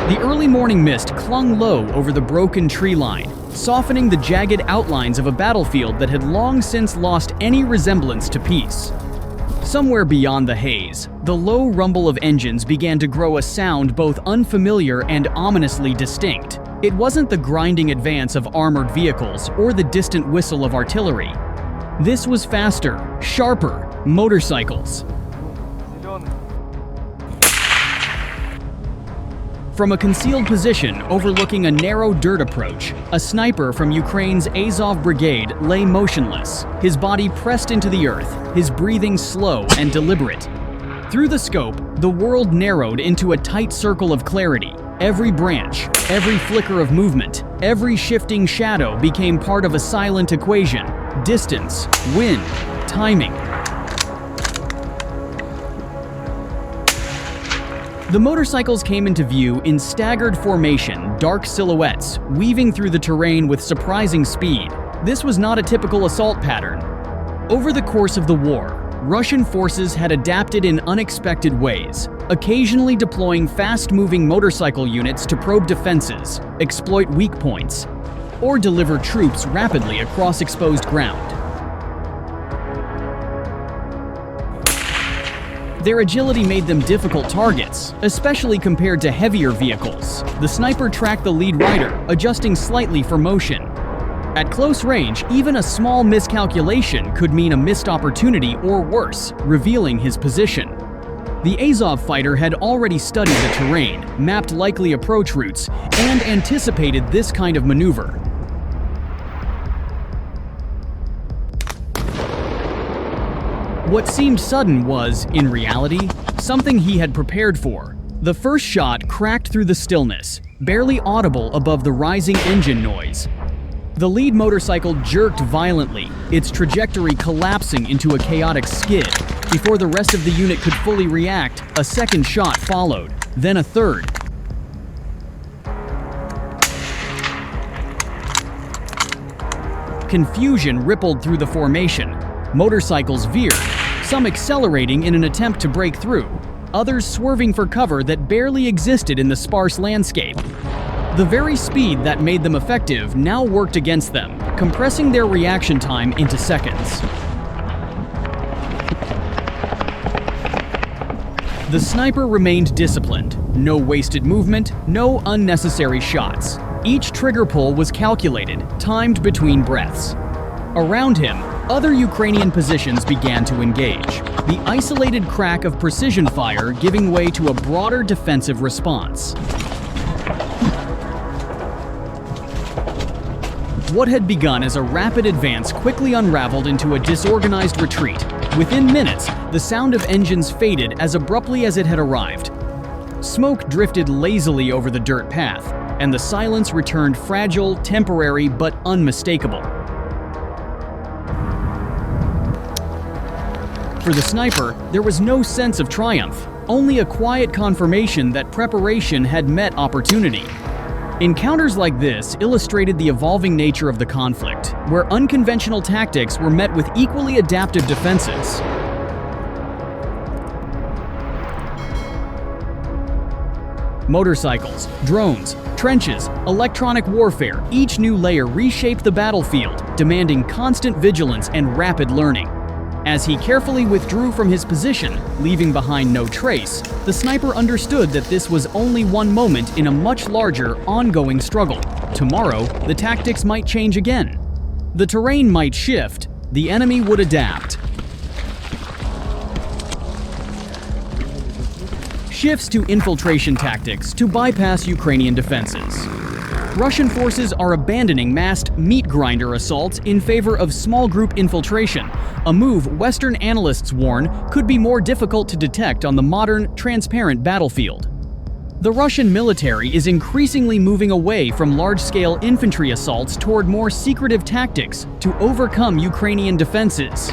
The early morning mist clung low over the broken tree line, softening the jagged outlines of a battlefield that had long since lost any resemblance to peace. Somewhere beyond the haze, the low rumble of engines began to grow a sound both unfamiliar and ominously distinct. It wasn't the grinding advance of armored vehicles or the distant whistle of artillery. This was faster, sharper motorcycles. From a concealed position overlooking a narrow dirt approach, a sniper from Ukraine's Azov Brigade lay motionless, his body pressed into the earth, his breathing slow and deliberate. Through the scope, the world narrowed into a tight circle of clarity. Every branch, every flicker of movement, every shifting shadow became part of a silent equation: distance, wind, timing. The motorcycles came into view in staggered formation, dark silhouettes, weaving through the terrain with surprising speed. This was not a typical assault pattern. Over the course of the war, Russian forces had adapted in unexpected ways, occasionally deploying fast-moving motorcycle units to probe defenses, exploit weak points, or deliver troops rapidly across exposed ground. Their agility made them difficult targets, especially compared to heavier vehicles. The sniper tracked the lead rider, adjusting slightly for motion. At close range, even a small miscalculation could mean a missed opportunity or worse, revealing his position. The Azov fighter had already studied the terrain, mapped likely approach routes, and anticipated this kind of maneuver. What seemed sudden was, in reality, something he had prepared for. The first shot cracked through the stillness, barely audible above the rising engine noise. The lead motorcycle jerked violently, its trajectory collapsing into a chaotic skid. Before the rest of the unit could fully react, a second shot followed, then a third. Confusion rippled through the formation. Motorcycles veered, some accelerating in an attempt to break through, others swerving for cover that barely existed in the sparse landscape. The very speed that made them effective now worked against them, compressing their reaction time into seconds. The sniper remained disciplined. No wasted movement, no unnecessary shots. Each trigger pull was calculated, timed between breaths. Around him, other Ukrainian positions began to engage, the isolated crack of precision fire giving way to a broader defensive response. What had begun as a rapid advance quickly unraveled into a disorganized retreat. Within minutes, the sound of engines faded as abruptly as it had arrived. Smoke drifted lazily over the dirt path, and the silence returned fragile, temporary, but unmistakable. For the sniper, there was no sense of triumph, only a quiet confirmation that preparation had met opportunity. Encounters like this illustrated the evolving nature of the conflict, where unconventional tactics were met with equally adaptive defenses. Motorcycles, drones, trenches, electronic warfare, each new layer reshaped the battlefield, demanding constant vigilance and rapid learning. As he carefully withdrew from his position, leaving behind no trace, the sniper understood that this was only one moment in a much larger, ongoing struggle. Tomorrow, the tactics might change again. The terrain might shift, the enemy would adapt. Shifts to infiltration tactics to bypass Ukrainian defenses. Russian forces are abandoning massed meat grinder assaults in favor of small group infiltration, a move Western analysts warn could be more difficult to detect on the modern, transparent battlefield. The Russian military is increasingly moving away from large-scale infantry assaults toward more secretive tactics to overcome Ukrainian defenses.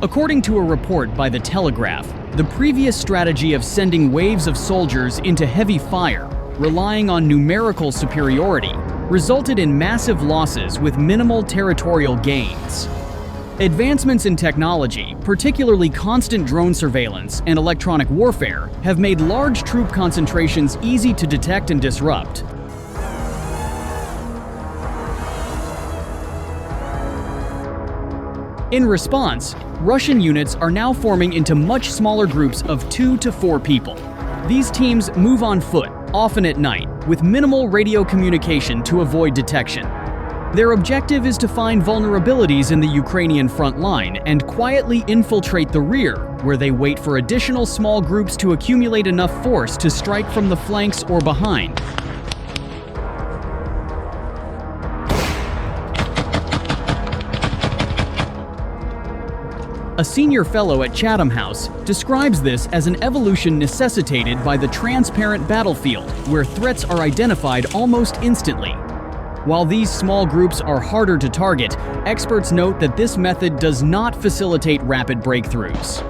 According to a report by The Telegraph, the previous strategy of sending waves of soldiers into heavy fire, relying on numerical superiority, resulted in massive losses with minimal territorial gains. Advancements in technology, particularly constant drone surveillance and electronic warfare, have made large troop concentrations easy to detect and disrupt. In response, Russian units are now forming into much smaller groups of 2 to 4 people. These teams move on foot, often at night, with minimal radio communication to avoid detection. Their objective is to find vulnerabilities in the Ukrainian front line and quietly infiltrate the rear, where they wait for additional small groups to accumulate enough force to strike from the flanks or behind. A senior fellow at Chatham House describes this as an evolution necessitated by the transparent battlefield, where threats are identified almost instantly. While these small groups are harder to target, experts note that this method does not facilitate rapid breakthroughs.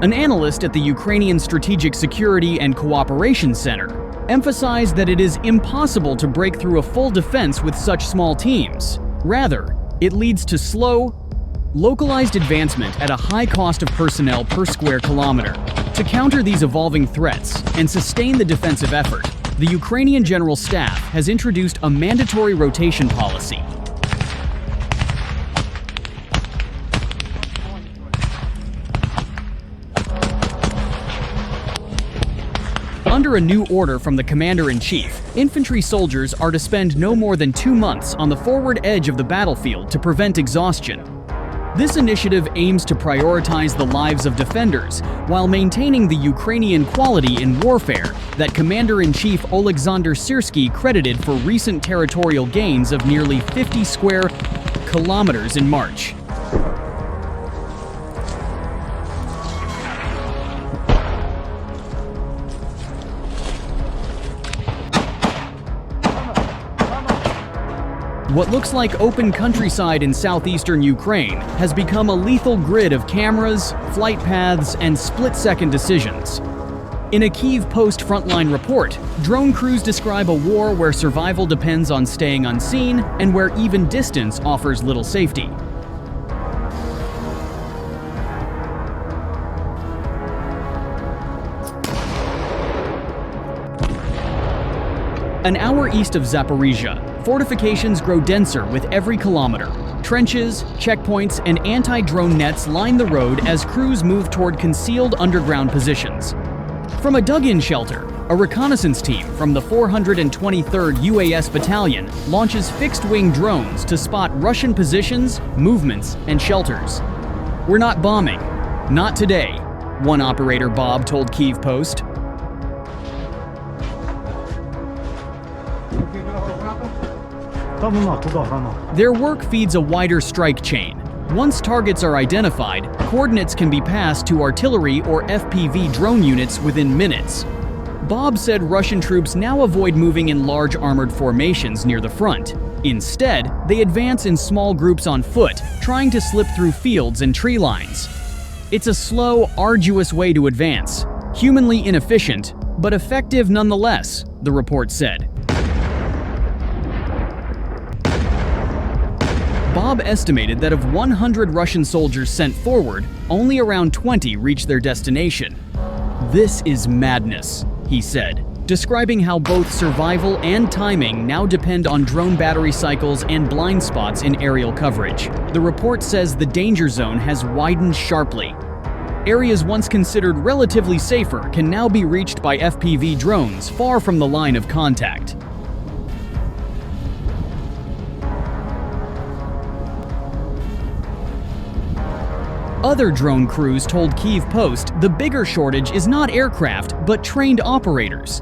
An analyst at the Ukrainian Strategic Security and Cooperation Center emphasized that it is impossible to break through a full defense with such small teams. Rather, it leads to slow, localized advancement at a high cost of personnel per square kilometer. To counter these evolving threats and sustain the defensive effort, the Ukrainian General Staff has introduced a mandatory rotation policy. Under a new order from the Commander-in-Chief, infantry soldiers are to spend no more than 2 months on the forward edge of the battlefield to prevent exhaustion. This initiative aims to prioritize the lives of defenders while maintaining the Ukrainian quality in warfare that Commander-in-Chief Oleksandr Syrskyi credited for recent territorial gains of nearly 50 square kilometers in March. What looks like open countryside in southeastern Ukraine has become a lethal grid of cameras, flight paths, and split-second decisions. In a Kyiv Post frontline report, drone crews describe a war where survival depends on staying unseen and where even distance offers little safety. An hour east of Zaporizhzhia, fortifications grow denser with every kilometer. Trenches, checkpoints, and anti-drone nets line the road as crews move toward concealed underground positions. From a dug-in shelter, a reconnaissance team from the 423rd UAS Battalion launches fixed-wing drones to spot Russian positions, movements, and shelters. "We're not bombing. Not today," one operator Bob told Kyiv Post. Their work feeds a wider strike chain. Once targets are identified, coordinates can be passed to artillery or FPV drone units within minutes. Bob said Russian troops now avoid moving in large armored formations near the front. Instead, they advance in small groups on foot, trying to slip through fields and tree lines. It's a slow, arduous way to advance, humanly inefficient, but effective nonetheless, the report said. Bob estimated that of 100 Russian soldiers sent forward, only around 20 reached their destination. "This is madness," he said, describing how both survival and timing now depend on drone battery cycles and blind spots in aerial coverage. The report says the danger zone has widened sharply. Areas once considered relatively safer can now be reached by FPV drones far from the line of contact. Other drone crews told Kyiv Post the bigger shortage is not aircraft, but trained operators.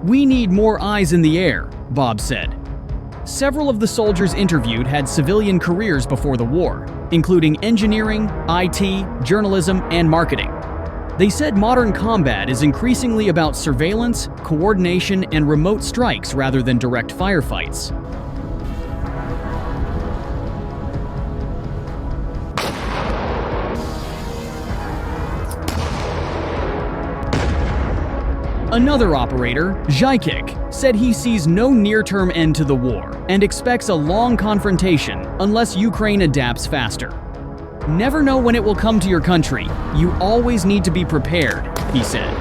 "We need more eyes in the air," Bob said. Several of the soldiers interviewed had civilian careers before the war, including engineering, IT, journalism, and marketing. They said modern combat is increasingly about surveillance, coordination, and remote strikes rather than direct firefights. Another operator, Zhykik, said he sees no near-term end to the war and expects a long confrontation unless Ukraine adapts faster. Never know when it will come to your country. You always need to be prepared, he said.